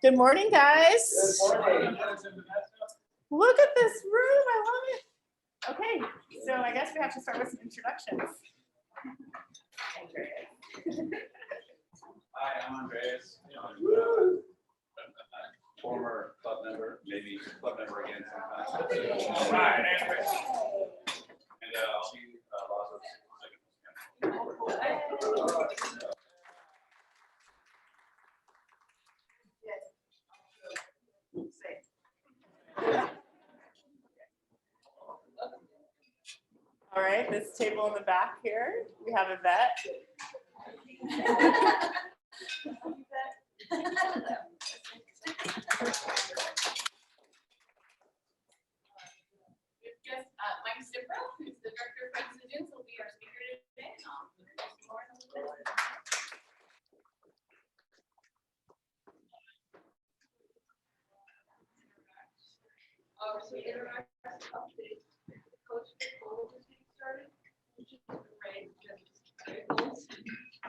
Good morning, guys. Good morning. Look at this room. I love it. Okay, so I guess we have to start with some introductions. Hi, I'm Andreas. Former club member, maybe club member again sometime. Hi, Andreas. And I'll be Lazo's second. All right, this table in the back here, we have a vet. Mike Cipra, who's the director of Wigi Dunes, will be our speaker today. So interact update. Coach Nicole is getting started, which is great because it's very goals.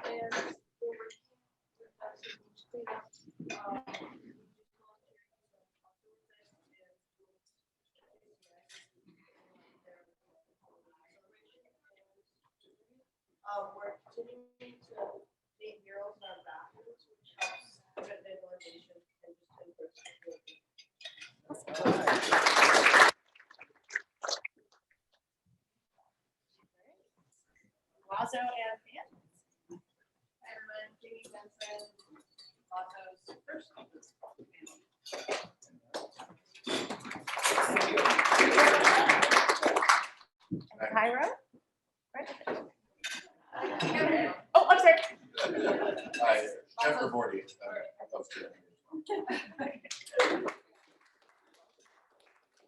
And we're working with us to clean up. We're continuing to name murals in our bathrooms, which helps with visualization and just improves security. Lazo and Fan. And then Jamie Benson, Lazo's first. Cairo. Right. Oh, I'm sorry. Hi, Jennifer Morty.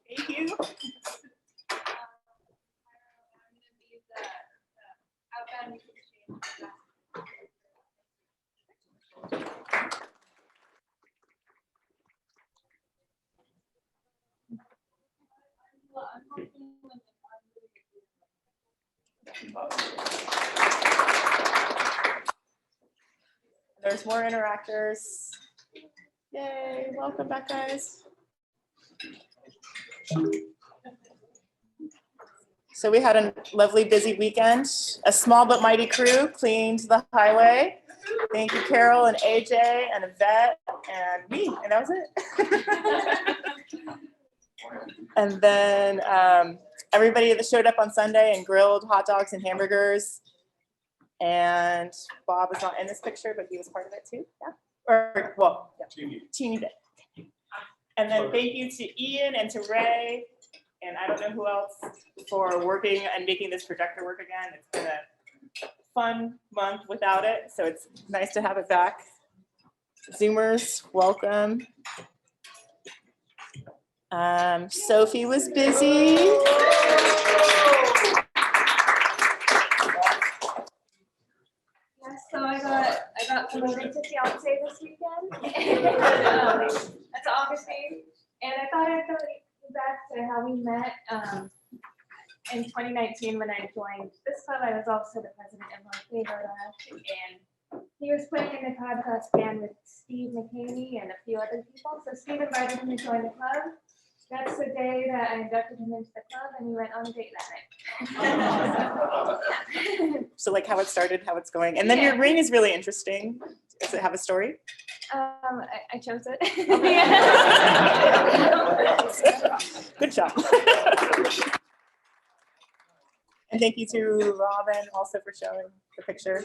Thank you. I'm going to be the outbound music exchange. Well, I'm hoping with the There's more interactors. Yay, welcome back, guys. So we had a lovely busy weekend. A small but mighty crew cleaned the highway. Thank you, Carol and AJ and Yvette and me, and that was it. And then everybody that showed up on Sunday and grilled hot dogs and hamburgers. And Bob is not in this picture, but he was part of it too. Yeah. Or well, yeah. Teeny bit. And then thank you to Ian and to Ray, and I don't know who else, for working and making this projector work again. It's been a fun month without it, so it's nice to have it back. Zoomers, welcome. Sophie was busy. So I got promoted to fiance this weekend. That's obviously, and I thought I'd go back to how we met in 2019 when I joined this club. I was also the president of Arcata, and he was playing in the podcast band with Steve McCaney and a few other people. So Steve invited him to join the club. That's the day that I inducted him into the club, and we went on a date that night. So like how it started, how it's going. And then your ring is really interesting. Does it have a story? I chose it. Good job. And thank you to Robin also for showing the picture.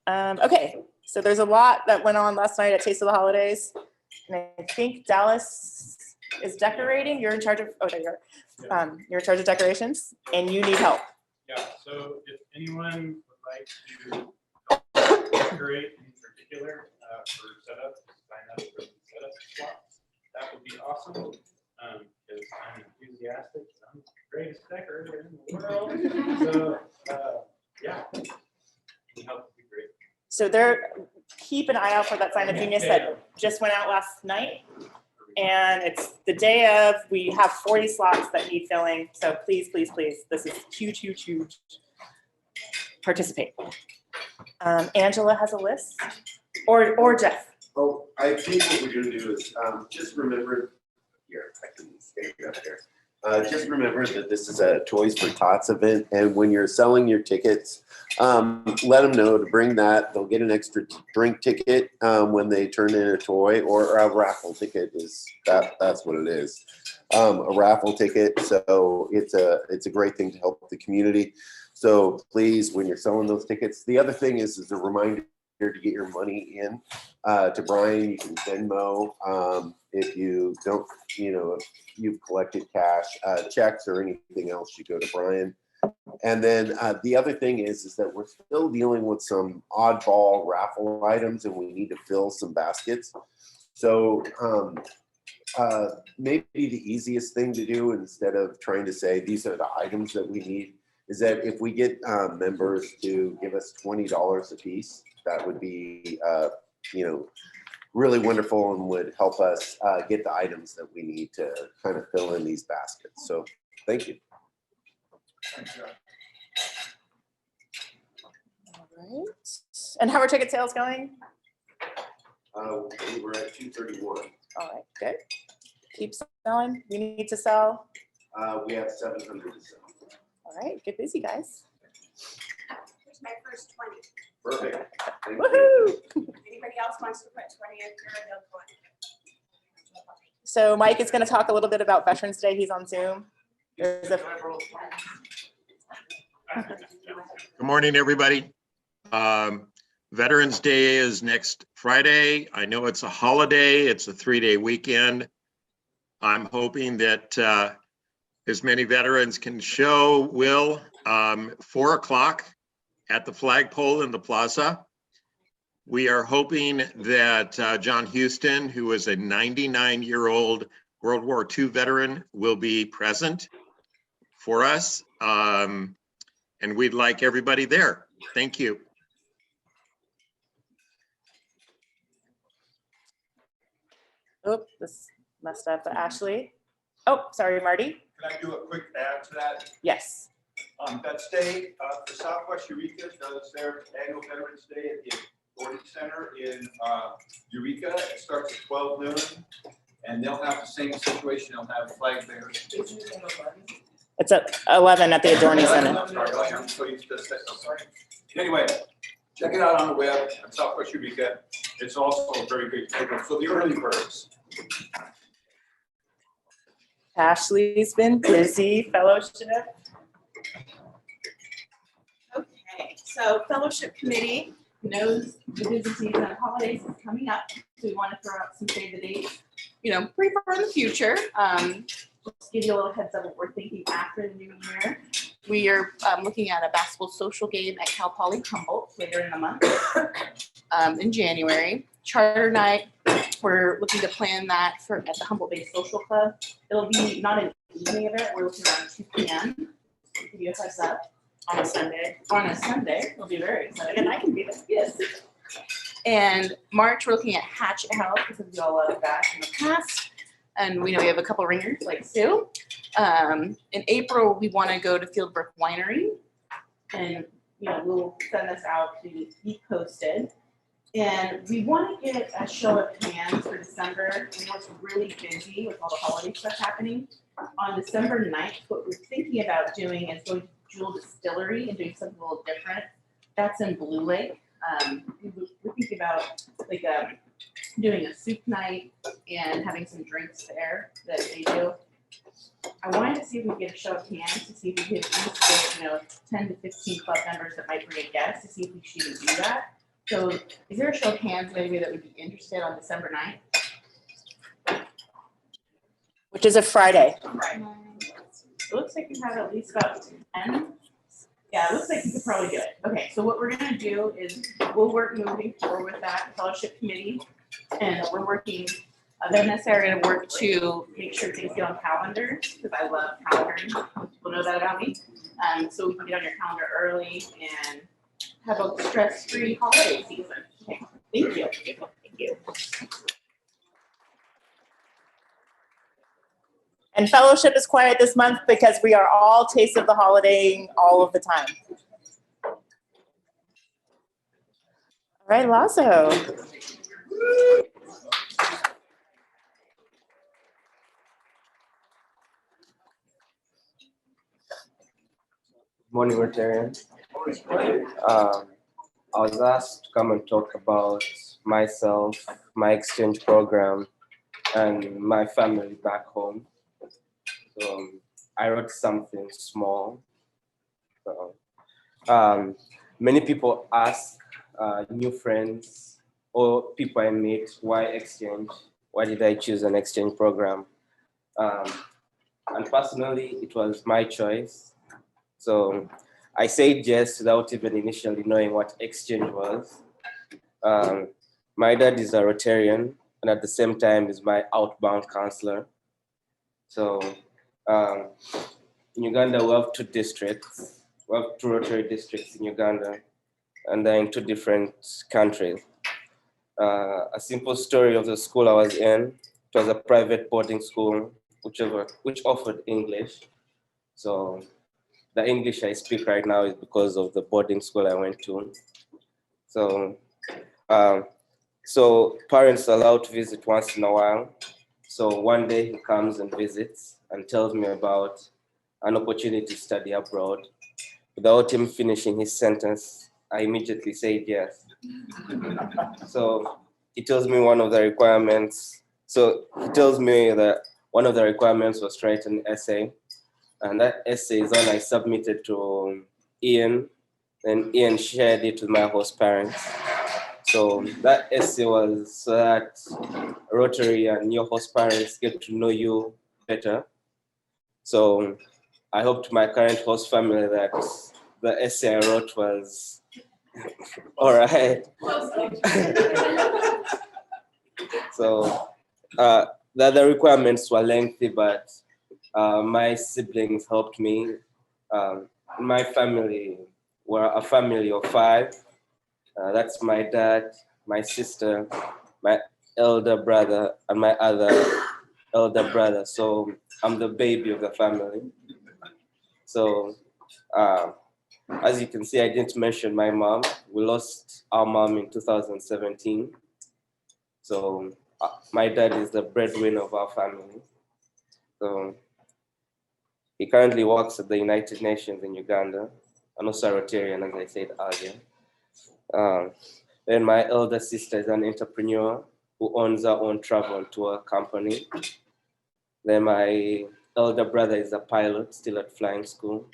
Okay, so there's a lot that went on last night at Taste of the Holidays. And I think Dallas is decorating. You're in charge of, oh, there you are. You're in charge of decorations and you need help. Yeah, so if anyone would like to decorate in particular for setup, sign up for the setup slots, that would be awesome. Because I'm enthusiastic. I'm the greatest decorator in the world. So yeah, help would be great. So keep an eye out for that sign of genius that just went out last night. And it's the day of, we have 40 slots that need filling. So please, please, please, this is huge, huge, huge. Participate. Angela has a list, or Jeff. Oh, I think what we're gonna do is, just remember, here, I can stand up here. Just remember that this is a Toys for Tots event, and when you're selling your tickets, let them know to bring that. They'll get an extra drink ticket when they turn in a toy, or a raffle ticket is, that's what it is. A raffle ticket, so it's a great thing to help the community. So please, when you're selling those tickets, the other thing is a reminder to get your money in to Brian. You can Venmo if you don't, if you've collected cash, checks or anything else, you go to Brian. And then the other thing is that we're still dealing with some oddball raffle items, and we need to fill some baskets. So maybe the easiest thing to do, instead of trying to say these are the items that we need, is that if we get members to give us $20 a piece, that would be, really wonderful and would help us get the items that we need to kind of fill in these baskets. So thank you. All right. And how are ticket sales going? We were at 231. All right, good. Keep selling. We need to sell. We have 700 to sell. All right, get busy, guys. Here's my first 20. Perfect. Thank you. Woohoo! Anybody else wants to put 20 in there, they'll go in. So Mike is going to talk a little bit about Veterans Day. He's on Zoom. There's a- Good morning, everybody. Veterans Day is next Friday. I know it's a holiday. It's a 3-day weekend. I'm hoping that as many veterans can show will. 4 o'clock at the flagpole in the plaza. We are hoping that John Houston, who is a 99-year-old World War II veteran, will be present for us. And we'd like everybody there. Thank you. Oh, this messed up. Ashley. Oh, sorry, Marty. Can I do a quick add to that? Yes. That day, the Southwest Eureka does their annual Veterans Day at the Authority Center in Eureka. It starts at 12 noon, and they'll have the same situation. They'll have flag bearers. It's at 11 at the Adorning Center. I'm sorry, I'm so used to that. I'm sorry. Anyway, check it out on the web at Southwest Eureka. It's also a very great program. So the early birds. Ashley's been busy. Fellowship. Okay, so Fellowship Committee knows the busy season of holidays is coming up. So we want to throw out some save the date, pretty far in the future. Just give you a little heads up what we're thinking after the new year. We are looking at a basketball social game at Cal Poly Humboldt later in the month, in January. Charter night, we're looking to plan that at the Humboldt Bay Social Club. It'll be not an evening event. We're looking around 2 p.m. To give you a heads up. On a Sunday. On a Sunday. We'll be very excited. And I can be there. Yes. And March, we're looking at Hatchet House because we all love that in the past. And we know we have a couple ringers like Sue. In April, we want to go to Fieldbrook Winery. And, we'll send this out to be posted. And we want to get a show of hands for December. We know it's really busy with all the holiday stuff happening. On December 9th, what we're thinking about doing is going to Jewel Distillery and doing something a little different. That's in Blue Lake. We're thinking about doing a soup night and having some drinks there that they do. I wanted to see if we could get a show of hands to see if we could at least get 10 to 15 club members that might bring a guest to see if we should even do that. So is there a show of hands maybe that would be interested on December 9th? Which is a Friday. Right. It looks like we have at least about 10. Yeah, it looks like you could probably do it. Okay, so what we're gonna do is we'll work moving forward with that fellowship committee. And we're working, then this area to work to make sure things get on calendars, because I love calendaring. People know that about me. So we can get on your calendar early and have a stress-free holiday season. Okay, thank you. Thank you. And fellowship is quiet this month because we are all taste of the holiday all of the time. All right, Lazo. morning, Rotarian. I was asked to come and talk about myself, my exchange program, and my family back home. So I wrote something small. So, many people ask new friends or people I meet, why exchange? Why did I choose an exchange program? And personally, it was my choice. So I said yes without even initially knowing what exchange was. My dad is a Rotarian, and at the same time is my outbound counselor. So in Uganda, we have two districts. We have two Rotary districts in Uganda, and they're in two different countries. A simple story of the school I was in, it was a private boarding school, which offered English. So the English I speak right now is because of the boarding school I went to. So, so parents are allowed to visit once in a while. So one day he comes and visits and tells me about an opportunity to study abroad. Without him finishing his sentence, I immediately said yes. So he tells me one of the requirements. So he tells me that one of the requirements was to write an essay. And that essay is one I submitted to Ian, and Ian shared it with my host parents. So that essay was so that Rotary and your host parents get to know you better. So I hope to my current host family that the essay I wrote was all right. So the other requirements were lengthy, but my siblings helped me. My family were a family of 5. That's my dad, my sister, my elder brother, and my other elder brother. So I'm the baby of the family. So as you can see, I didn't mention my mom. We lost our mom in 2017. So my dad is the breadwinner of our family. So he currently works at the United Nations in Uganda, and also a Rotarian, as I said earlier. Then my elder sister is an entrepreneur who owns her own travel and tour company. Then my elder brother is a pilot, still at flying school.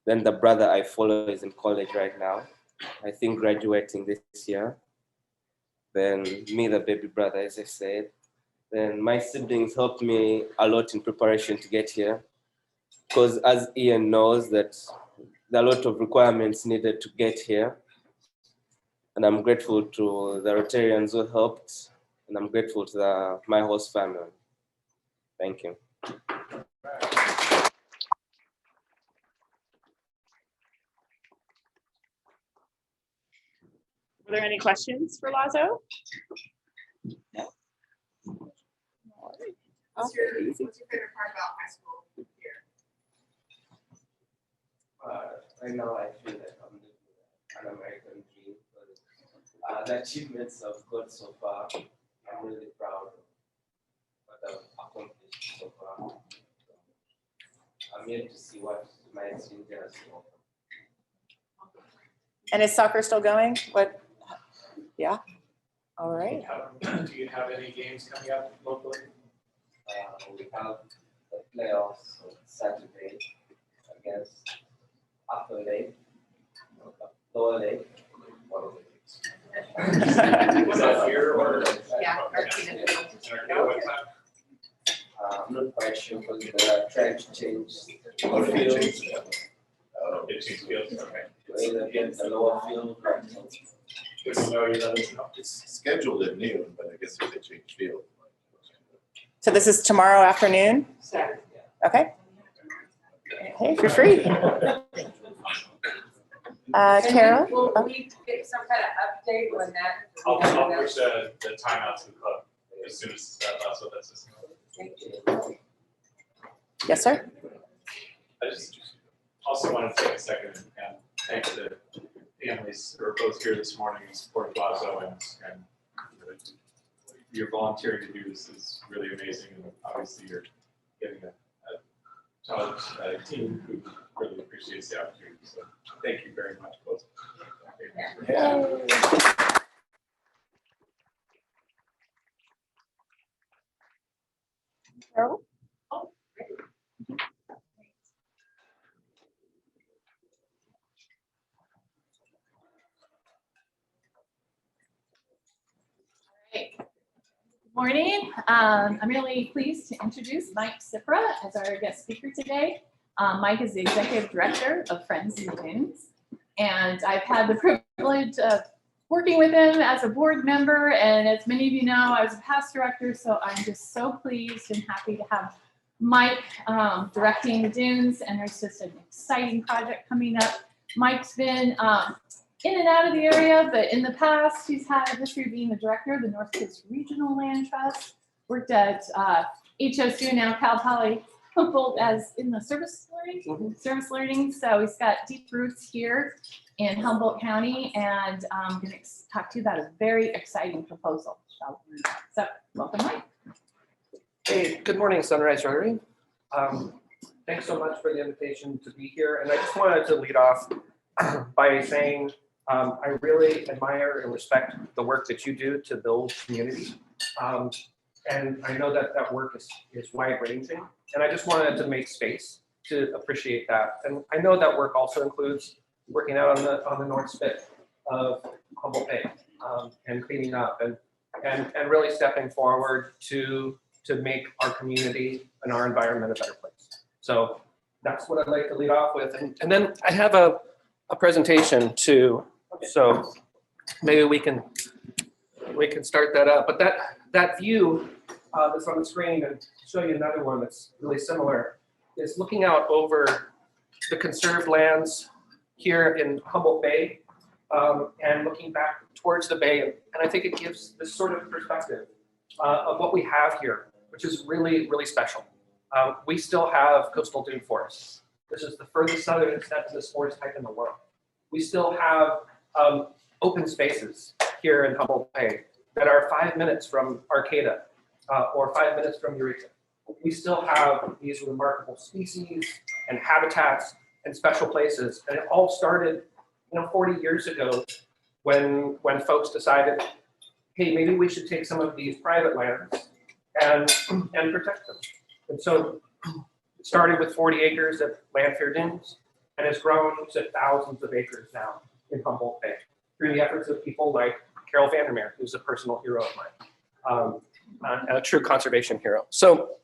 Then the brother I follow is in college right now, I think graduating this year. Then me, the baby brother, as I said. Then my siblings helped me a lot in preparation to get here. Because as Ian knows, that there are a lot of requirements needed to get here. And I'm grateful to the Rotarians who helped, and I'm grateful to my host family. Thank you. Were there any questions for Lazo? No. All right. What's your favorite part about high school here? Right now, I feel like I'm living an American dream. But, the achievements I've got so far, I'm really proud of what I've accomplished so far. I'm yet to see what my experience has to offer. And is soccer still going? What? Yeah. All right. Do you have any games coming up locally? We have the playoffs on Saturday against Upper Lake, Lower Lake, one of the leagues. Is that here or? Yeah, What time? I'm not quite sure because they're trying to change the fields. It changes fields, okay. Either get the lower field. Good to know you let us know. It's scheduled at noon, but I guess if they change field. So this is tomorrow afternoon? Saturday. Okay. Hey, if you're free. Carol? Will we get some kind of update when that? I'll push the timeout to the club as soon as that's what that system. Yes, sir. I just also want to take a second and thank the families who are both here this morning in support of Lazo and your volunteering to do this is really amazing, and obviously you're getting a team who really appreciates appreciate the opportunity. So thank you very much, both. Carol? Good morning. I'm really pleased to introduce Mike Cipra as our guest speaker today. Mike is the Executive Director of Friends in the Dunes, and I've had the privilege of working with him as a board member, and as many of you know, I was a past director, so I'm just so pleased and happy to have Mike directing the dunes, and there's just an exciting project coming up. Mike's been in and out of the area, but in the past, he's had a history of being the director of the North Coast Regional Land Trust, worked at HSU, now Cal Poly Humboldt, as in the service learning. So he's got deep roots here in Humboldt County, and I'm going to talk to you about a very exciting proposal. So welcome, Mike. Hey, good morning, Sunrise Rotary. Thanks so much for the invitation to be here. And I just wanted to lead off by saying I really admire and respect the work that you do to build community. And I know that that work is wide ranging. And I just wanted to make space to appreciate that. And I know that work also includes working out on the North Spit of Humboldt Bay and cleaning up and really stepping forward to make our community and our environment a better place. So that's what I'd like to lead off with. And then I have a presentation too. So maybe we can start that up. But that view that's on the screen, and show you another one that's really similar, is looking out over the conserved lands here in Humboldt Bay and looking back towards the bay. And I think it gives this sort of perspective of what we have here, which is really, really special. We still have coastal dune forests. This is the furthest southern extent of this forest type in the world. We still have open spaces here in Humboldt Bay that are 5 minutes from Arcata or 5 minutes from Eureka. We still have these remarkable species and habitats and special places. And it all started 40 years ago when folks decided, hey, maybe we should take some of these private lands and protect them. And so it started with 40 acres at Landfair Dunes and has grown to thousands of acres now in Humboldt Bay through the efforts of people like Carol Vandermeer, who's a personal hero of mine, and a true conservation hero. So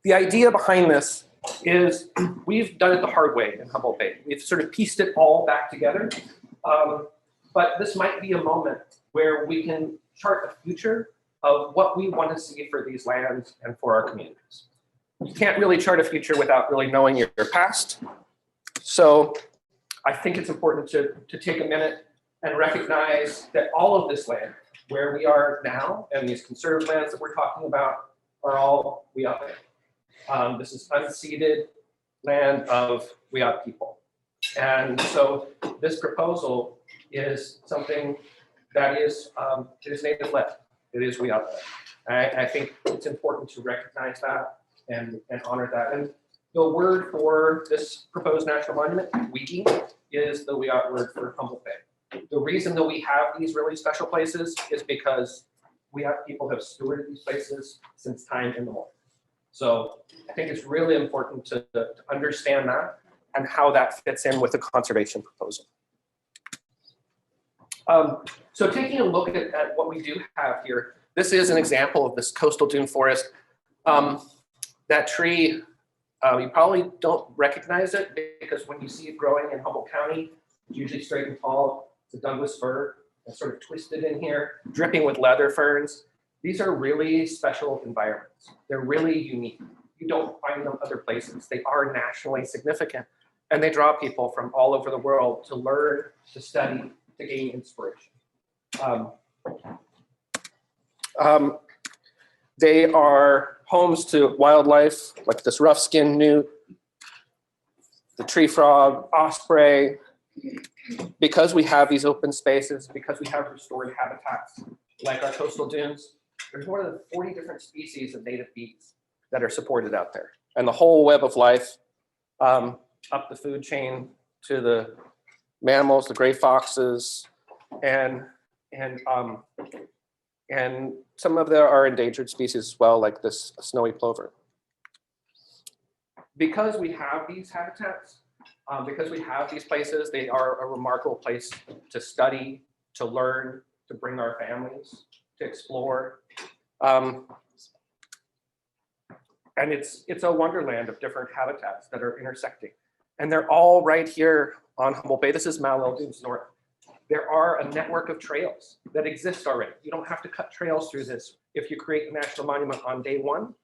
the idea behind this is we've done it the hard way in Humboldt Bay. We've sort of pieced it all back together. But this might be a moment where we can chart a future of what we want to see for these lands and for our communities. You can't really chart a future without really knowing your past. So I think it's important to take a minute and recognize that all of this land, where we are now, and these conserved lands that we're talking about, are all Wiyot land. This is unceded land of Wiyot people. And so this proposal is something that is native led. It is Wiyot land. I think it's important to recognize that and honor that. And the word for this proposed national monument, Wigi, is the Wiyot word for Humboldt Bay. The reason that we have these really special places is because Wiyot people have stewarded these places since time immemorial. So I think it's really important to understand that and how that fits in with the conservation proposal. So taking a look at what we do have here, this is an example of this coastal dune forest. That tree, you probably don't recognize it because when you see it growing in Humboldt County, it's usually straight and tall. It's a Douglas fir. It's sort of twisted in here, dripping with leather ferns. These are really special environments. They're really unique. You don't find them other places. They are nationally significant, and they draw people from all over the world to learn, to study, to gain inspiration. They are homes to wildlife like this rough-skinned newt, the tree frog, osprey. Because we have these open spaces, because we have restored habitats like our coastal dunes, there's more than 40 different species of native bees that are supported out there. And the whole web of life up the food chain to the mammals, the gray foxes, and some of there are endangered species as well, like this snowy plover. Because we have these habitats, because we have these places, they are a remarkable place to study, to learn, to bring our families, to explore. And it's a wonderland of different habitats that are intersecting. And they're all right here on Humboldt Bay. This is Malel Dunes North. There are a network of trails that exist already. You don't have to cut trails through this. If you create a national monument on day one,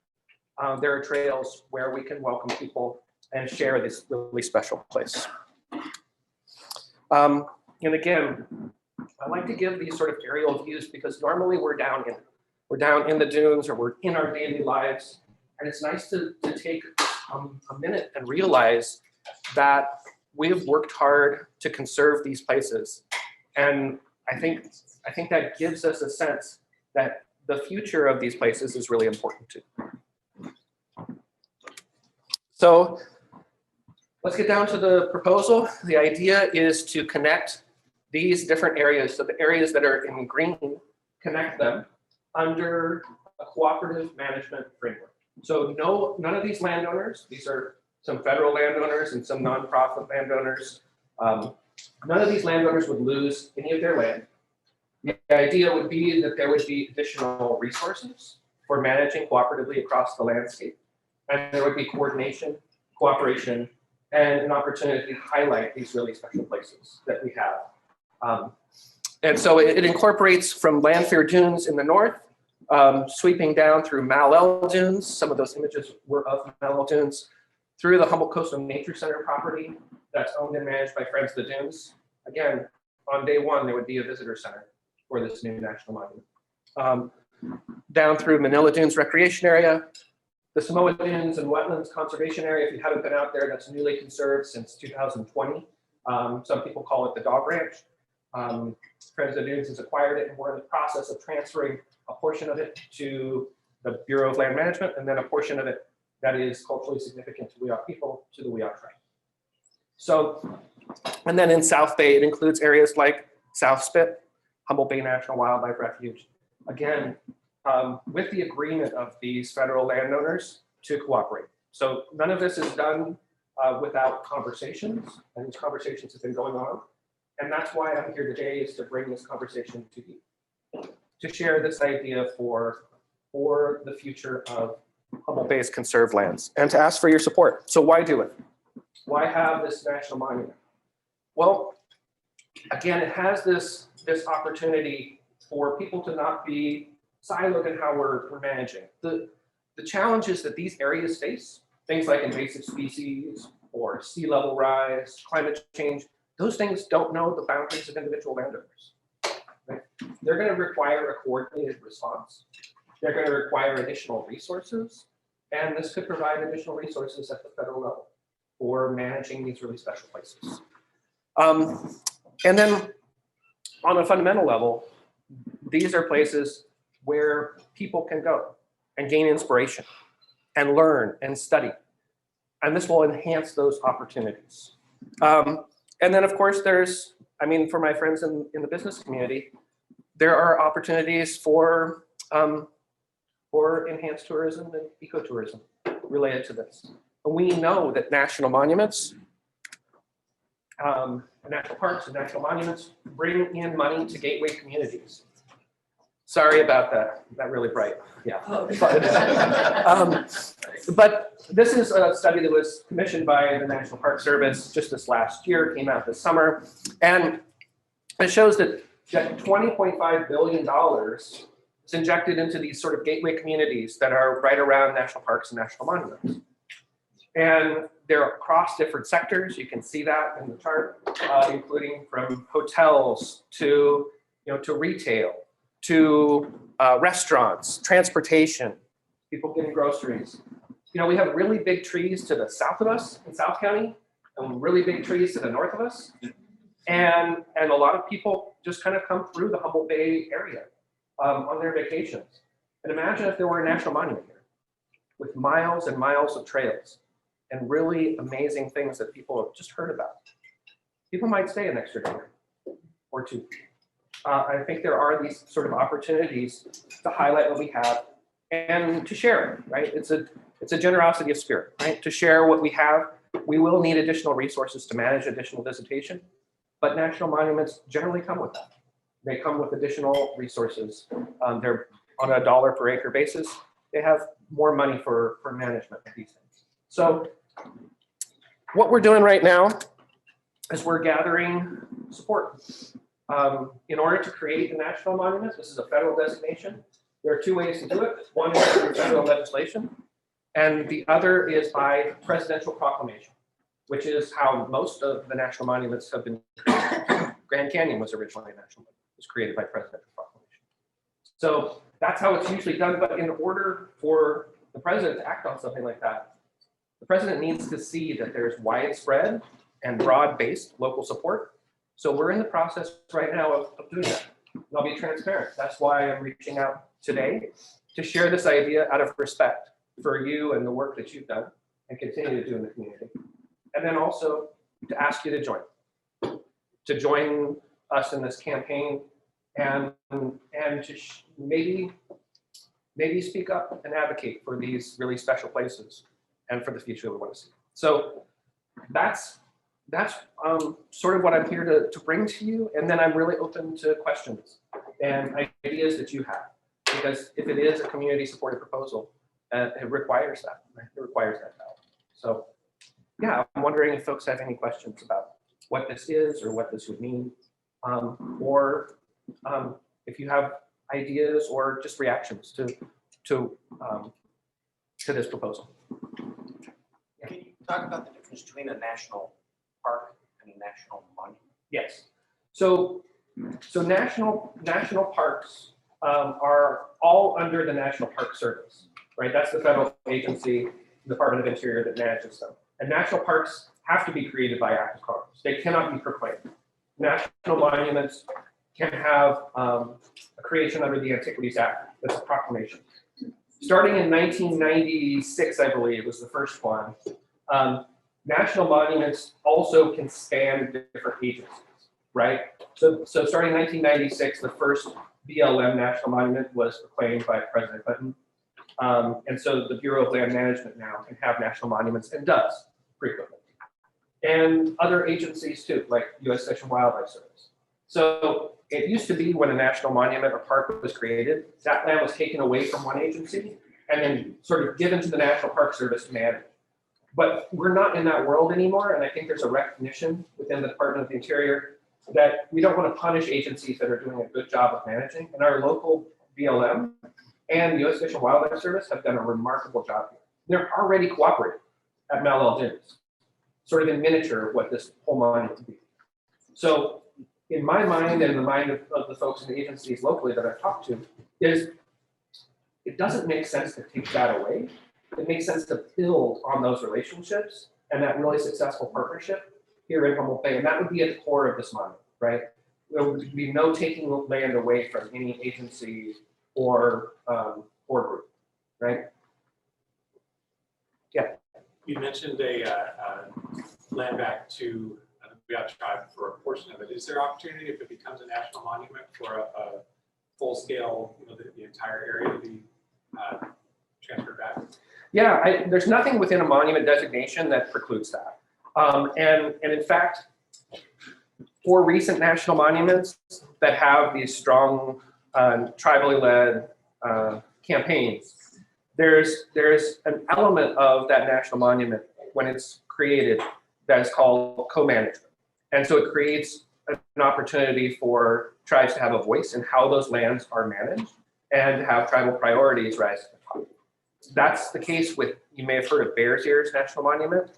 there are trails where we can welcome people and share this really special place. And again, I like to give these sort of aerial views because normally we're down in the dunes or we're in our daily lives. And it's nice to take a minute and realize that we've worked hard to conserve these places. And I think that gives us a sense that the future of these places is really important too. So let's get down to the proposal. The idea is to connect these different areas. So the areas that are in green, connect them under a cooperative management framework. So none of these landowners, these are some federal landowners and some nonprofit landowners, none of these landowners would lose any of their land. The idea would be that there would be additional resources for managing cooperatively across the landscape. And there would be coordination, cooperation, and an opportunity to highlight these really special places that we have. And so it incorporates from Lanphier Dunes in the north, sweeping down through Malel Dunes. Some of those images were of Malel Dunes, through the Humboldt Coastal Nature Center property that's owned and managed by Friends of the Dunes. Again, on day one, there would be a visitor center for this new national monument. Down through Manila Dunes Recreation Area, the Samoa Dunes and Wetlands Conservation Area. If you haven't been out there, that's newly conserved since 2020. Some people call it the Dog Ranch. Friends of the Dunes has acquired it, and we're in the process of transferring a portion of it to the Bureau of Land Management, and then a portion of it that is culturally significant to Wiyot people to the Wiyot Tribe. So, and then in South Bay, it includes areas like South Spit, Humboldt Bay National Wildlife Refuge. Again, with the agreement of these federal landowners to cooperate. So none of this is done without conversations, and these conversations have been going on. And that's why I'm here today, is to bring this conversation to you, to share this idea for the future of Humboldt Bay's conserved lands, and to ask for your support. So why do it? Why have this national monument? Well, again, it has this opportunity for people to not be siloed in how we're managing. The challenges that these areas face, things like invasive species or sea level rise, climate change, those things don't know the boundaries of individual landowners. Right? They're going to require a coordinated response. They're going to require additional resources, and this could provide additional resources at the federal level for managing these really special places. And then on a fundamental level, these are places where people can go and gain inspiration and learn and study. And this will enhance those opportunities. And then of course there's, I mean, for my friends in the business community, there are opportunities for enhanced tourism and ecotourism related to this. And we know that national monuments, national parks and national monuments bring in money to gateway communities. Sorry about that really bright, yeah. But this is a study that was commissioned by the National Park Service just this last year, came out this summer. And it shows that $20.5 billion is injected into these sort of gateway communities that are right around national parks and national monuments. And they're across different sectors. You can see that in the chart, including from hotels to retail, to restaurants, transportation, people getting groceries. You know, we have really big trees to the south of us in South County, and really big trees to the north of us. And a lot of people just kind of come through the Humboldt Bay area on their vacations. And imagine if there were a national monument here with miles and miles of trails. and really amazing things that people have just heard about. People might stay an extra day or two. I think there are these sort of opportunities to highlight what we have and to share it, right? It's a generosity of spirit, right? To share what we have. We will need additional resources to manage additional visitation, but national monuments generally come with that. They come with additional resources. They're on a $1 per acre basis. They have more money for management of these things. So what we're doing right now is we're gathering support. In order to create a national monument, this is a federal designation. There are two ways to do it. One is through federal legislation, and the other is by presidential proclamation, which is how most of the national monuments have been created. Grand Canyon was originally a national monument. It was created by presidential proclamation. So that's how it's usually done. But in order for the president to act on something like that, the president needs to see that there's widespread and broad-based local support. So we're in the process right now of doing that. And I'll be transparent. That's why I'm reaching out today to share this idea out of respect for you and the work that you've done and continue to do in the community. And then also to ask you to join us in this campaign and to maybe speak up and advocate for these really special places and for the future we want to see. So that's sort of what I'm here to bring to you. And then I'm really open to questions and ideas that you have, because if it is a community supported proposal, it requires that, right? It requires that ballot. So yeah, I'm wondering if folks have any questions about what this is or what this would mean, or if you have ideas or just reactions to this proposal. Can you talk about the difference between a national park and a national monument? Yes. So national parks are all under the National Park Service, right? That's the federal agency, Department of Interior, that manages them. And national parks have to be created by Act of Congress. They cannot be proclaimed. National monuments can have a creation under the Antiquities Act. That's a proclamation. Starting in 1996, I believe, was the first one. National monuments also can span different agencies, right? So starting in 1996, the first BLM national monument was proclaimed by President Clinton. And so the Bureau of Land Management now can have national monuments and does frequently. And other agencies too, like U.S. Fish and Wildlife Service. So it used to be when a national monument or park was created, that land was taken away from one agency and then sort of given to the National Park Service to manage. But we're not in that world anymore, and I think there's a recognition within the Department of the Interior that we don't want to punish agencies that are doing a good job of managing, and our local BLM and U.S. Fish and Wildlife Service have done a remarkable job here. They're already cooperating at Mount Dunes, sort of in miniature of what this whole monument would be. So in my mind and the mind of the folks in the agencies locally that I've talked to, is it doesn't make sense to take that away. It makes sense to build on those relationships and that really successful partnership here in Humboldt Bay. And that would be at the core of this monument, right? There would be no taking land away from any agency or group, right? Yeah. You mentioned a land back to the Wiyot Tribe for a portion of it. Is there opportunity if it becomes a national monument for a full scale, the entire area to be transferred back? Yeah, there's nothing within a monument designation that precludes that. And in fact, for recent national monuments that have these strong tribally led campaigns, there's an element of that national monument when it's created that is called co-management. And so it creates an opportunity for tribes to have a voice in how those lands are managed and have tribal priorities rise to the top. That's the case with, you may have heard of Bears Ears National Monument.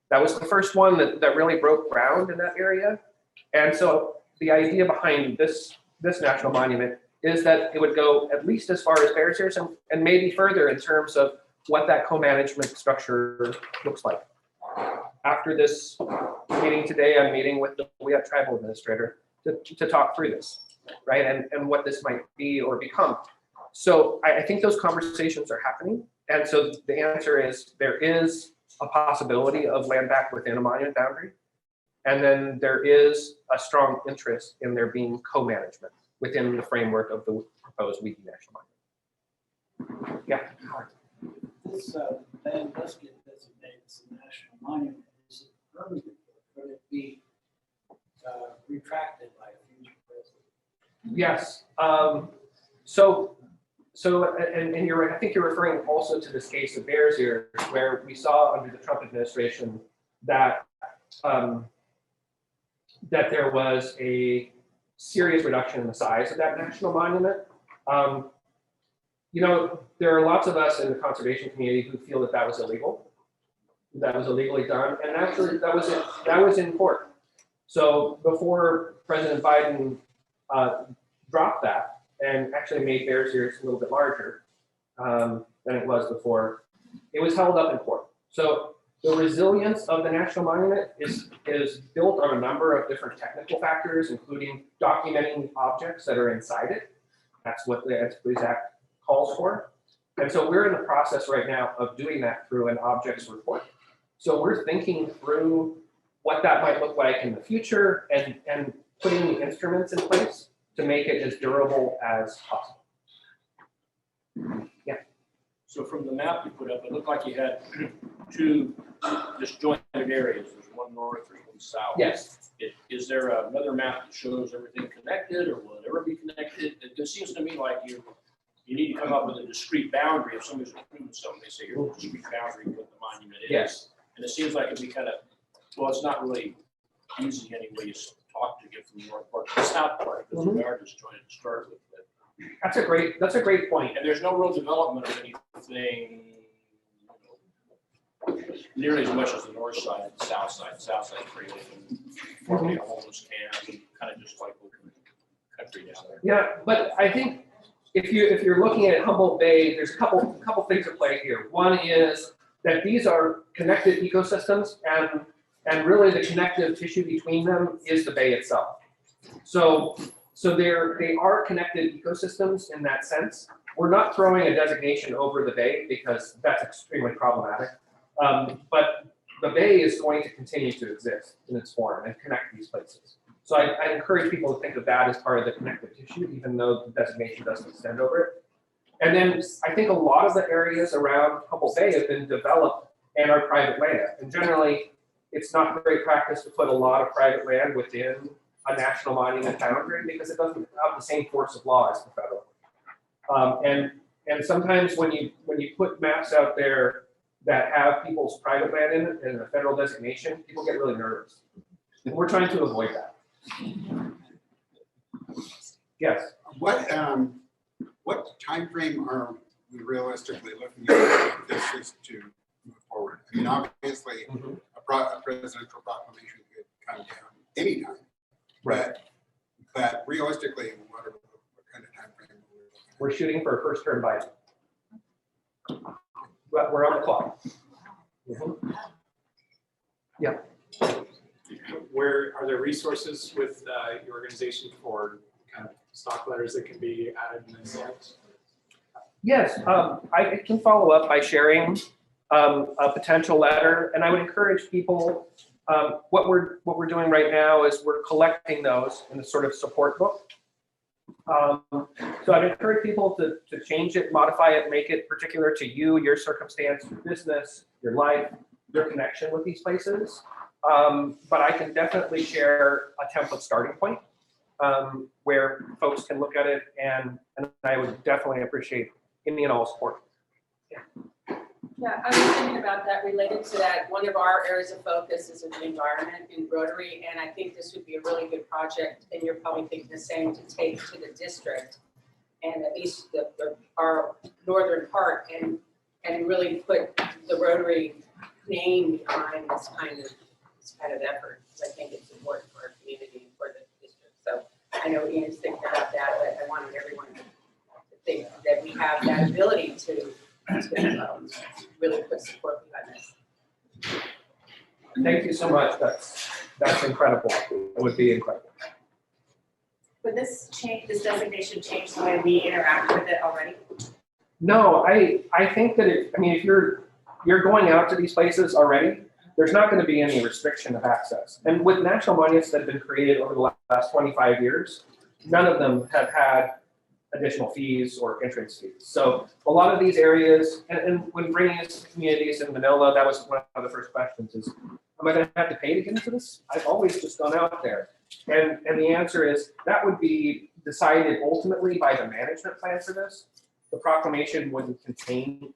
That was the first one that really broke ground in that area. And so the idea behind this national monument is that it would go at least as far as Bears Ears and maybe further in terms of what that co-management structure looks like. After this meeting today, I'm meeting with the Wiyot Tribal Administrator to talk through this, right? And what this might be or become. So I think those conversations are happening. And so the answer is there is a possibility of land back within a monument boundary. And then there is a strong interest in there being co-management within the framework of the proposed Wigi National Monument. Yeah. This land does get designated as a national monument. Is it permanent? Or could it be retracted by a future president? Yes. And you're right. I think you're referring also to this case of Bears Ears, where we saw under the Trump administration that that there was a serious reduction in the size of that national monument. You know, there are lots of us in the conservation community who feel that that was illegal, that was illegally done, and actually that was in court. So before President Biden dropped that and actually made Bears Ears a little bit larger than it was before, it was held up in court. So the resilience of the national monument is built on a number of different technical factors, including documenting objects that are inside it. That's what the Antiquities Act calls for. And so we're in the process right now of doing that through an objects report. So we're thinking through what that might look like in the future and putting the instruments in place to make it as durable as possible. Yeah. So from the map you put up, it looked like you had two disjointed areas. There's one north and one south. Yes. Is there another map that shows everything connected, or will it ever be connected? It just seems to me like you need to come up with a discrete boundary. If somebody's approving something, they say here's a discrete boundary of what the monument is. Yes. And it seems like it'd be kind of, well, it's not really easy anyway to talk to get from the north part to the south part, because we are disjointed to start with. That's a great point. And there's no real development of anything nearly as much as the north side and the south side. The south side is pretty open, formerly a homeless camp, kind of just like open country down there. Yeah, but I think if you're looking at Humboldt Bay, there's a couple things at play here. One is that these are connected ecosystems, and really the connective tissue between them is the bay itself. So they are connected ecosystems in that sense. We're not throwing a designation over the bay because that's extremely problematic. But the bay is going to continue to exist in its form and connect these places. So I encourage people to think of that as part of the connective tissue, even though the designation doesn't extend over it. And then I think a lot of the areas around Humboldt Bay have been developed and are private land. And generally, it's not great practice to put a lot of private land within a national monument boundary because it doesn't have the same force of law as the federal. And sometimes when you put maps out there that have people's private land in it and a federal designation, people get really nervous. And we're trying to avoid that. Yes. What timeframe are we realistically looking at if this is to move forward? I mean, obviously, a presidential proclamation could come down anytime. Right. But realistically, what kind of time frame are we looking at? We're shooting for a first term Biden. But we're on the clock. Yeah. Where are there resources with your organization for kind of stock letters that can be added and then sent? Yes, I can follow up by sharing a potential letter, and I would encourage people. What we're doing right now is we're collecting those in a sort of support book. So I'd encourage people to change it, modify it, make it particular to you, your circumstance, your business, your life, your connection with these places. But I can definitely share a template starting point where folks can look at it, and I would definitely appreciate any and all support. Yeah. Yeah, I was thinking about that related to that. One of our areas of focus is in the environment in Rotary, and I think this would be a really good project, and you're probably thinking the same, to take to the district and at least our northern part and really put the Rotary name behind this kind of effort. I think it's important for our community and for the district. So I know Ian's thinking about that, but I wanted everyone to think that we have that ability to really put support behind this. Thank you so much. That's incredible. It would be incredible. Would this designation change the way we interact with it already? No, I think that if you're you're going out to these places already, there's not going to be any restriction of access. And with national monuments that have been created over the last 25 years, none of them have had additional fees or entrance fees. So a lot of these areas, and when bringing us to communities in Manila, that was one of the first questions is, am I going to have to pay to get into this? I've always just gone out there. And the answer is that would be decided ultimately by the management plan for this. The proclamation wouldn't contain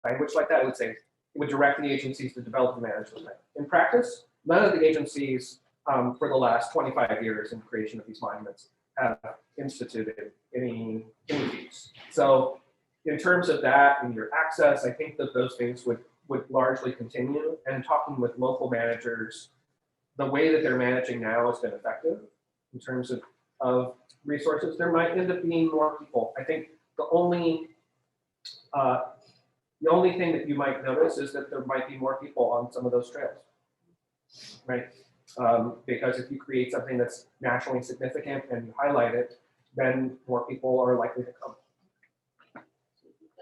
language like that. It would say, it would direct the agencies to develop the management plan. In practice, none of the agencies for the last 25 years in the creation of these monuments have instituted any fees. So in terms of that and your access, I think that those things would largely continue. And talking with local managers, the way that they're managing now has been effective in terms of resources. There might end up being more people. I think the only thing that you might notice is that there might be more people on some of those trails, right? Because if you create something that's nationally significant and you highlight it, then more people are likely to come. I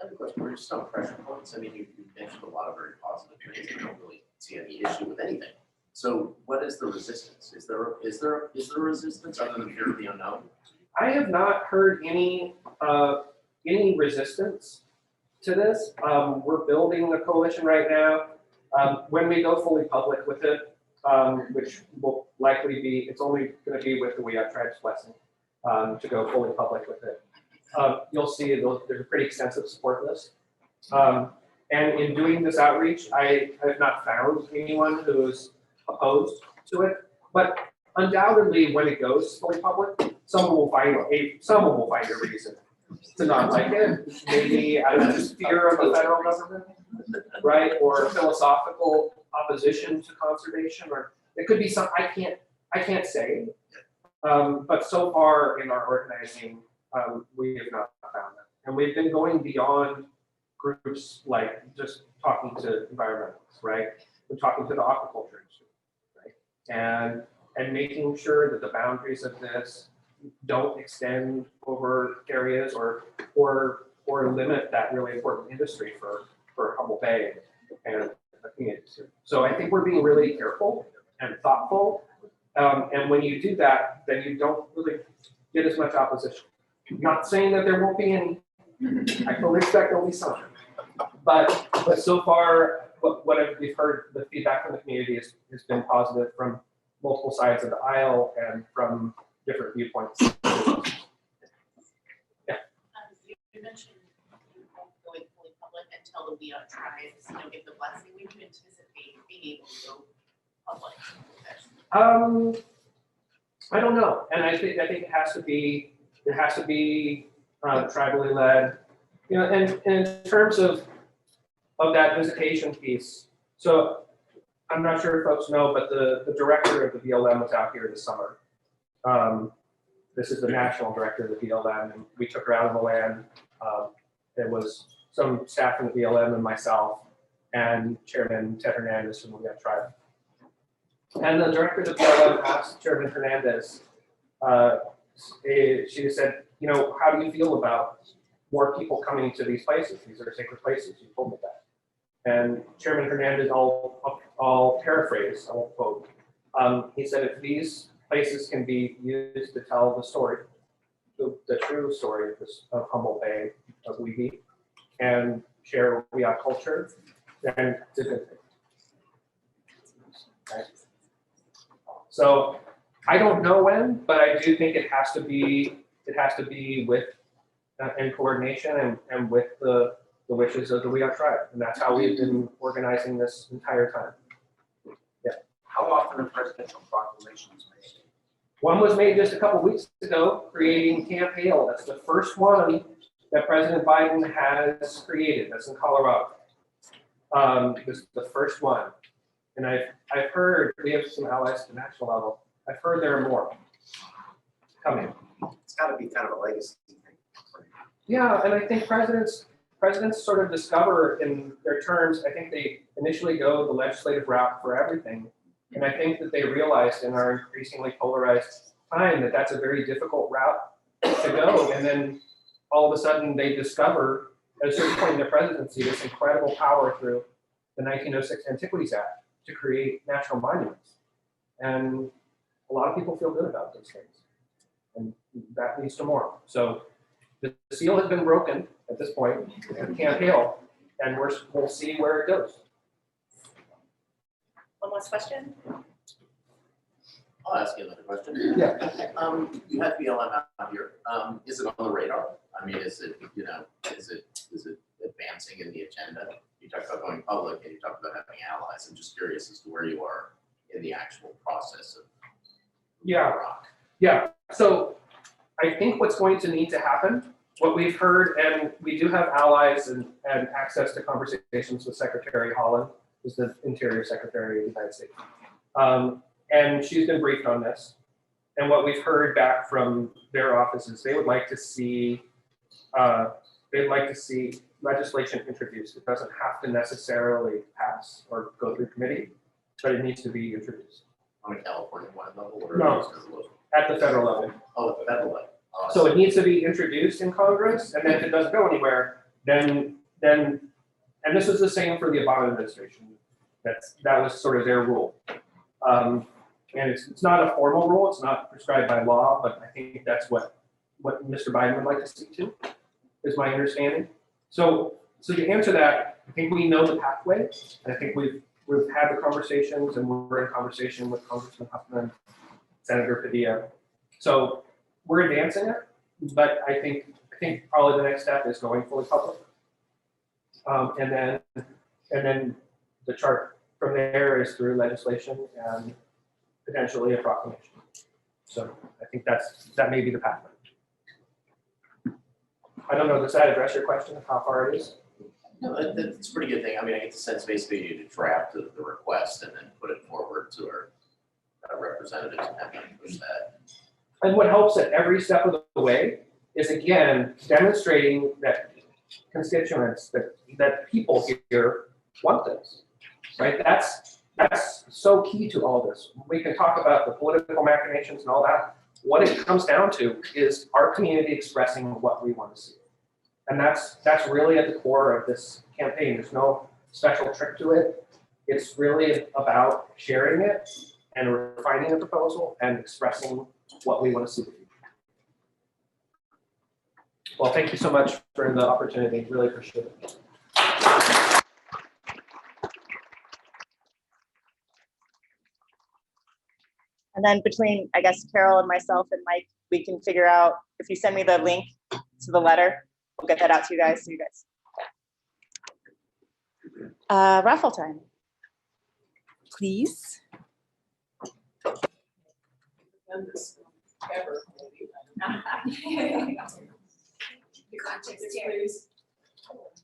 have a question. We're just on pressure points. I mean, you mentioned a lot of very positive things. I don't really see any issue with anything. So what is the resistance? Is there resistance other than fear of the unknown? I have not heard any resistance to this. We're building a coalition right now. When we go fully public with it, which will likely be, it's only going to be with the Wiyot Tribe's blessing to go fully public with it. You'll see there's a pretty extensive support list. And in doing this outreach, I have not found anyone who's opposed to it. But undoubtedly, when it goes fully public, someone will find a reason to not like it. Maybe out of just fear of the federal government, right? Or philosophical opposition to conservation, or it could be some, I can't say. But so far in our organizing, we have not found that. And we've been going beyond groups like just talking to environmentalists, right? We're talking to the aquaculture industry, right? And making sure that the boundaries of this don't extend over areas or limit that really important industry for Humboldt Bay and the communities. So I think we're being really careful and thoughtful. And when you do that, then you don't really get as much opposition. Not saying that there won't be any. I fully expect there'll be some. But so far, what we've heard, the feedback from the community has been positive from multiple sides of the aisle and from different viewpoints. Yeah. You mentioned going fully public until the Wiyot Tribes, give the blessing. When do you anticipate being able to go public with this? I don't know, and I think it has to be tribally led, and in terms of that visitation piece. So I'm not sure if folks know, but the director of the BLM was out here this summer. This is the national director of the BLM, and we took her out on the land. There was some staff from the BLM and myself, and Chairman Ted Hernandez from the Wiyot Tribe. And the director of the BLM asked Chairman Hernandez, she said, how do you feel about more people coming to these places? These are sacred places. You told me that. And Chairman Hernandez, I'll paraphrase, I won't quote. He said, if these places can be used to tell the story, the true story of Humboldt Bay, of Wigi, and share Wiyot culture, then it's a good thing. Right? So I don't know when, but I do think it has to be with in coordination and with the wishes of the Wiyot Tribe, and that's how we've been organizing this entire time. Yeah. How often are presidential proclamations made? One was made just a couple weeks ago, creating Camp Hale. That's the first one that President Biden has created. That's in Colorado. This is the first one, and I've heard we have some allies at the national level. I've heard there are more coming. It's got to be kind of a legacy thing. Yeah, and I think presidents sort of discover in their terms, I think they initially go the legislative route for everything. And I think that they realized in our increasingly polarized time that that's a very difficult route to go. And then all of a sudden they discover at a certain point in their presidency, this incredible power through the 1906 Antiquities Act to create national monuments. And a lot of people feel good about those things. And that leads to more. So the seal has been broken at this point at Camp Hill, and we'll see where it goes. One last question? I'll ask you another question. Yeah. You have BLM out here. Is it on the radar? I mean, is it, you know, is it advancing in the agenda? You talked about going public and you talked about having allies. I'm just curious as to where you are in the actual process of. Yeah. So I think what's going to need to happen, what we've heard, and we do have allies and access to conversations with Secretary Holland, who's the Interior Secretary of the United States. And she's been briefed on this. And what we've heard back from their offices, they would like to see legislation introduced. It doesn't have to necessarily pass or go through committee, but it needs to be introduced. On a California-wide level? Or No, at the federal level. Oh, at the federal level. Oh, I So see. it needs to be introduced in Congress, and then if it doesn't go anywhere, then, and this was the same for the Obama administration. That was sort of their rule. And it's not a formal rule, it's not prescribed by law, but I think that's what Mr. Biden would like to see too, is my understanding. So to answer that, I think we know the pathway. I think we've had the conversations, and we're in conversation with Congressman Huffman, Senator Padilla. So we're advancing it, but I think probably the next step is going fully public. And then the chart from there is through legislation and potentially a proclamation. So I think that may be the pathway. I don't know, does that address your question of how far it is? No, that's a pretty good thing. I mean, I get the sense basically you need to draft the request and then put it forward to our representatives and have them push that. And what helps at every step of the way is, again, demonstrating that constituents, that people here want this, right? That's so key to all this. We can talk about the political machinations and all that. What it comes down to is our community expressing what we want to see. And that's really at the core of this campaign. There's no special trick to it. It's really about sharing it and refining a proposal and expressing what we want to see. Well, thank you so much for the opportunity. Really appreciate it. And then between, I guess, Carol and myself and Mike, we can figure out, if you send me the link to the letter, we'll get that out to you guys, so you guys. Raffle time. Please. Done this ever, maybe. You got to Please.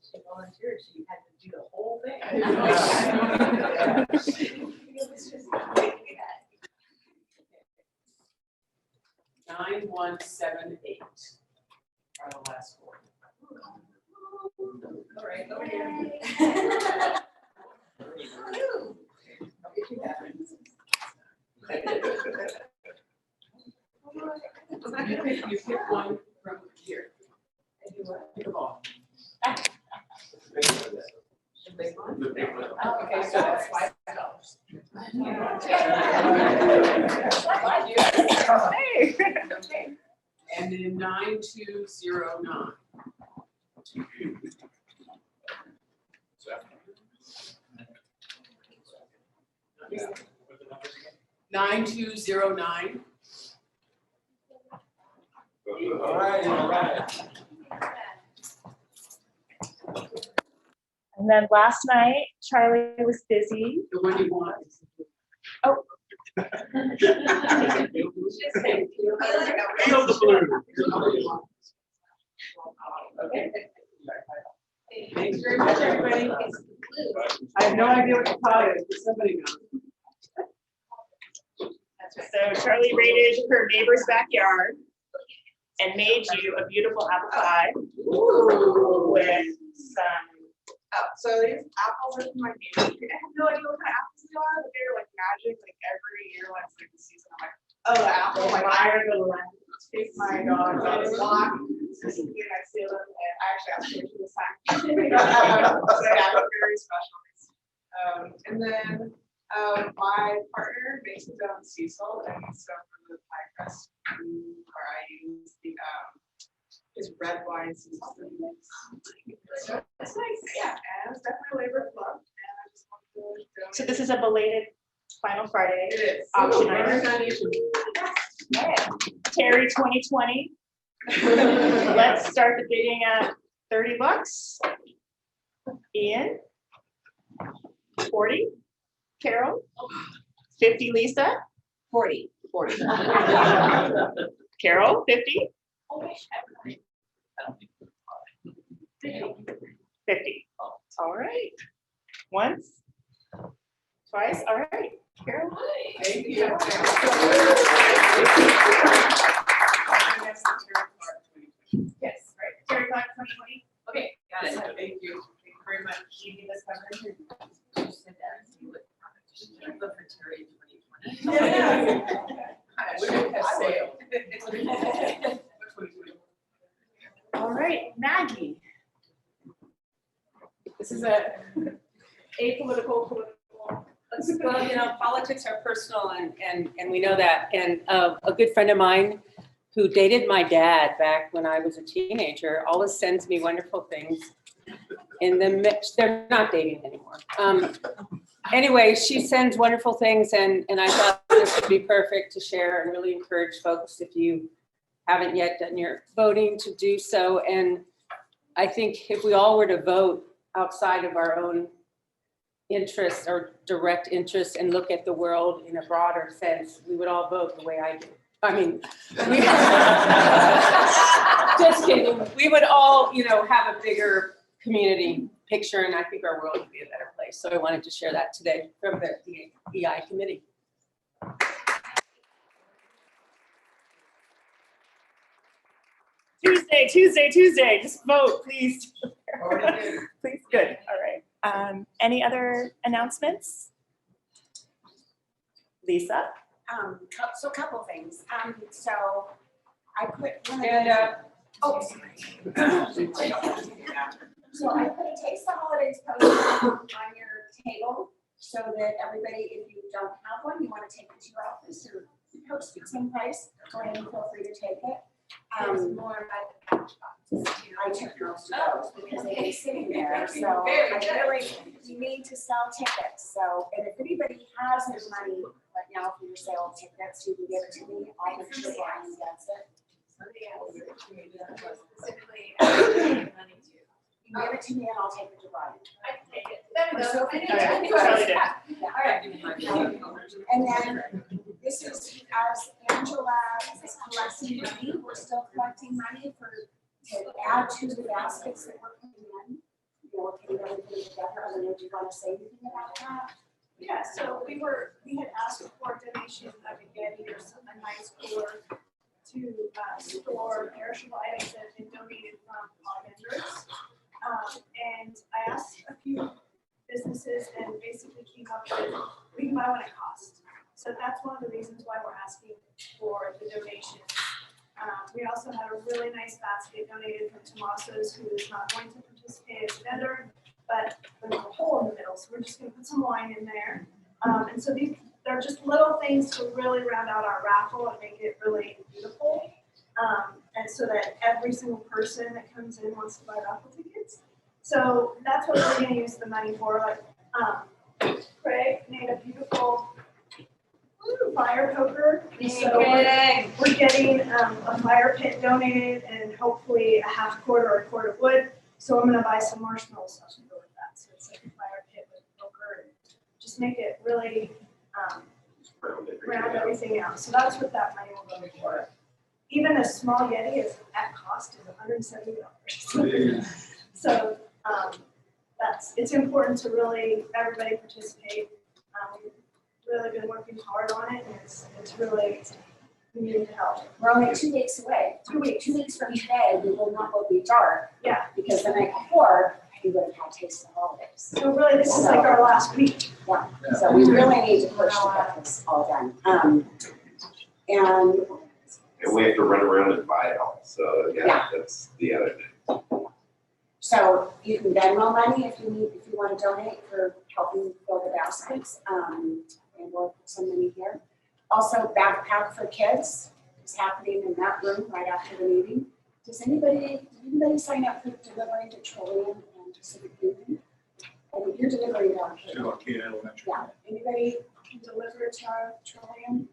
She volunteered, she had to do the whole thing. 9178 are the last four. All right, over here. I'll get you that. You pick one from here. And you pick a ball. The big one? The big one. Okay, so that's $5. Okay. And then 9209. 9209. All right. And then last night, Charlie was busy. The one you want. Oh. Okay. Thanks very much, everybody. I have no idea what to call it, but somebody knows. So Charlie raided her neighbor's backyard and made you a beautiful apple pie with some. So these apples are from my neighbor. I have no idea what kind of apples they are, but they're like magic. Like every year when it's like the season, I'm like, oh, the apple, like I gotta go to Taste my dog, it's block. specifically I see them, and I actually asked her this time. So yeah, they're very special. And then my partner makes his own sea salt, and so for the pie crust, I use the his red wine sea salt that he makes. So it's nice, yeah, and it's definitely a labor of love, and I just want to donate. So this is a belated Final Friday It is. auction Ooh, item. donation. Yeah. Terry 2020. Let's start the bidding at $30. Ian. 40. Carol. 50. Lisa. 40. 40. Carol. 50. 50. All right. Once. Twice. All right. Carol. Thank you. Yes, right. Terry Clark 2020. Okay, got it. Thank you. Thank you very much. You give us coverage. You said that, you would vote for Terry in 2020. I would have sailed. All right, Maggie. This is a apolitical, political. Well, you know, politics are personal and we know that. And a good friend of mine who dated my dad back when I was a teenager always sends me wonderful things in the mix. They're not dating anymore. Anyway, she sends wonderful things and I thought this would be perfect to share and really encourage folks if you haven't yet done your voting to do so. And I think if we all were to vote outside of our own interests or direct interests and look at the world in a broader sense, we would all vote the way I do. I mean, just kidding. We would all, you know, have a bigger community picture, and I think our world would be a better place. So I wanted to share that today from the EI committee. Tuesday. Just vote, please. Please, good. All right. Any other announcements? Lisa? So a couple things. So I put one of And, oh, sorry. So I put a Taste the Holidays poster on your table so that everybody, if you don't have one, you want to take it to your office or post it someplace, go ahead and feel free to take it. More I took most of those because they were sitting there. So I really, you need to sell tickets. So, and if anybody has their money right now for your sale of tickets, you can give it to me. I'll make sure Brian gets it. You can give it to me and I'll take it to Brian. I can take it. And then this is as Angela is collecting money, we're still collecting money to add to the baskets that we're putting in. You know, we're putting everything together. I don't know, do you want to say anything about that? Yeah, so we had asked for donations of a Getty or a nice cooler to store perishable items that have been donated from our vendors. And I asked a few businesses and basically came up with, we might want to cost. So that's one of the reasons why we're asking for the donation. We also had a really nice basket donated from Tomaso's, who is not going to participate as a vendor, but there's a hole in the middle, so we're just going to put some wine in there. And so they're just little things to really round out our raffle and make it really beautiful. And so that every single person that comes in wants to buy raffle tickets. So that's what we're going to use the money for. Like, Craig made a beautiful fire poker. So we're getting a fire pit donated and hopefully a half quart or a quart of wood. So I'm going to buy some marshmallows to go with that. So it's like a fire pit with poker and just make it really round everything out. So that's what that money will go for. Even a small Yeti is at cost is $170. So it's important to really everybody participate. We've really been working hard on it, and it's really we need help. We're only 2 weeks away. 2 weeks. 2 weeks from today, we will not be dark. Yeah. Because the night before, we would have had Taste of the Holidays. So really, this is like our last week. Yeah. So we really need to push to get this all done. And And we have to run around and buy it all, so yeah, that's the other thing. So you can Venmo money if you need, if you want to donate for helping fill the baskets, and we'll put some money here. Also, backpack for kids is happening in that room right after the meeting. Did anybody sign up for delivering to Trillium and Pacific Union? And you're delivering down here. Yeah, anybody can deliver to our Trillium?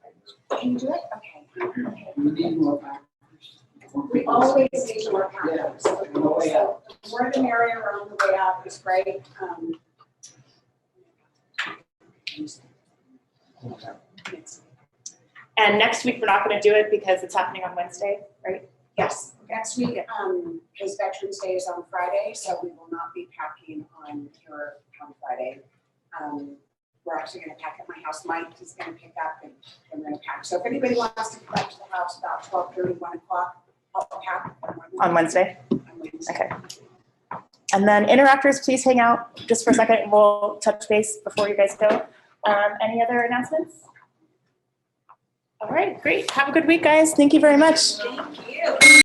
Can you do it? Okay. We need more backers. We always need more packers. So the more the merrier on the way out is great. And next week, we're not going to do it because it's happening on Wednesday, right? Yes, next week, because Veterans Day is on Friday, so we will not be packing on here on Friday. We're actually gonna pack at my house. Mike is gonna pick up and we're gonna pack. So if anybody wants to come back to the house about 12:30, 1 o'clock, I'll pack. On Wednesday? Okay. And then interactors, please hang out just for a second and we'll touch base before you guys go. Any other announcements? All right, great. Have a good week, guys. Thank you very much. Thank you.